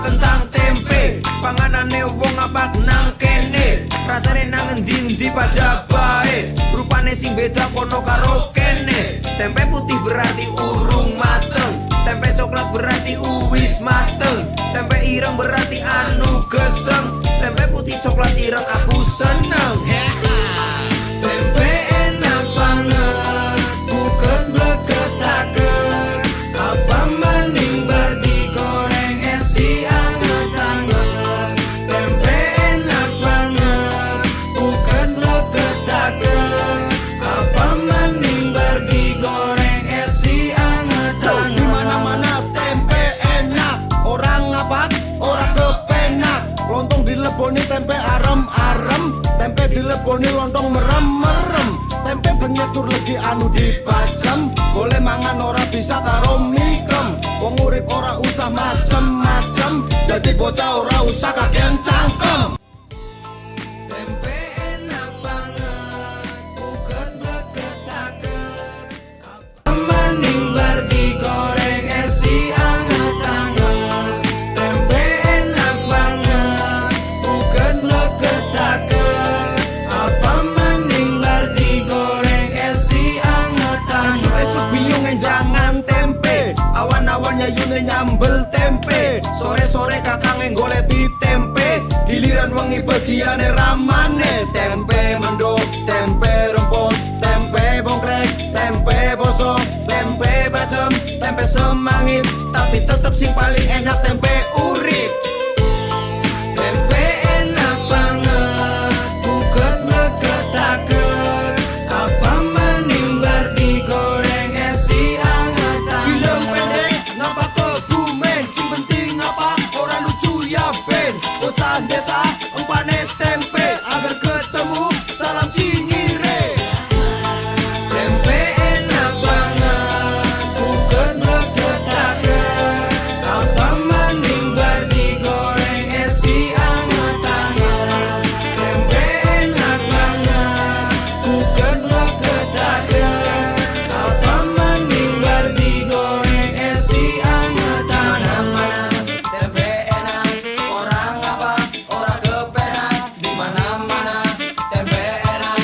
tentang tempe. Panganane wong abak nang kene, rasane nang endi-endi pada bae. Rupane sing beda kono karo kene. Tempe putih berarti urung mateng, tempe coklat berarti uwis mateng, tempe ireng berarti anu geseng, tempe putih coklat ireng aku seneng. Tempe enak banget, buket bleketaket, apa mending bar digoreng esi anget-anget. Tempe enak banget, buket bleketaket, apa mending bar digoreng esi anget-anget. Dimana-mana tempe enak, orang ngapak, orang kepenak. Lontong dileboni tempe arem-arem, tempe dileboni lontong merem-merem. Tempe benyetur legi anu dipajam, boleh mangan ora bisa karo mikem. Wong urip ora usah macem-macem, jadi bocah ora usah kakean cangkem. Tempe enak banget, buket bleketaket, apa mending bar digoreng esi anget-anget. Tempe enak banget, buket bleketaket, apa mending bar digoreng esi anget-anget. Esuk bingung jangan tempe, awan-awannya yune nyambel tempe. Sore-sore kakang goleti tempe, giliran wengi bagiane ramane. Tempe mendok, tempe rempot, tempe bongkrek, tempe bosok, tempe bacem, tempe semangit, tapi tetep sing paling enak tempe urip. Tempe enak banget, buket bleketaket, apa mending bar digoreng esi anget-anget. Film pendek ngapa kebumen, sing penting apa ora lucu ya ben. Bocah desa umpane tempe, agar ketemu salam cingire. Tempe enak banget, buket bleketaket, apa mending bar digoreng esi anget-anget. Tempe enak banget, buket bleketaket, apa mending bar digoreng esi anget-anget. Tempe enak, orang apa, orang kepenak. Dimana-mana tempe enak,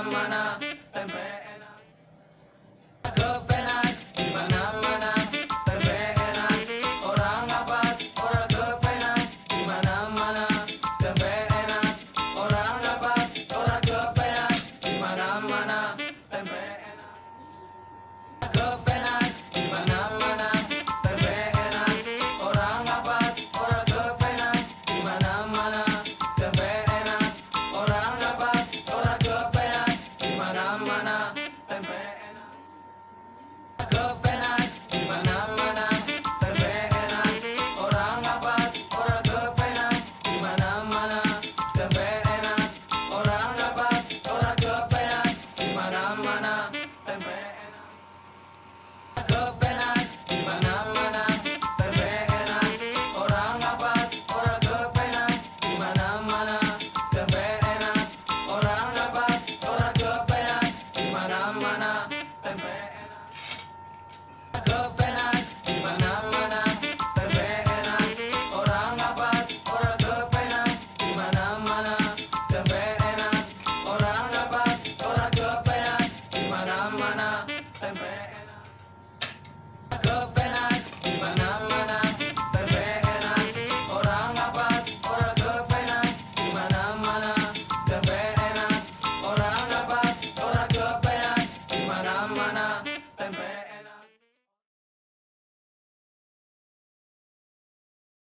amanah.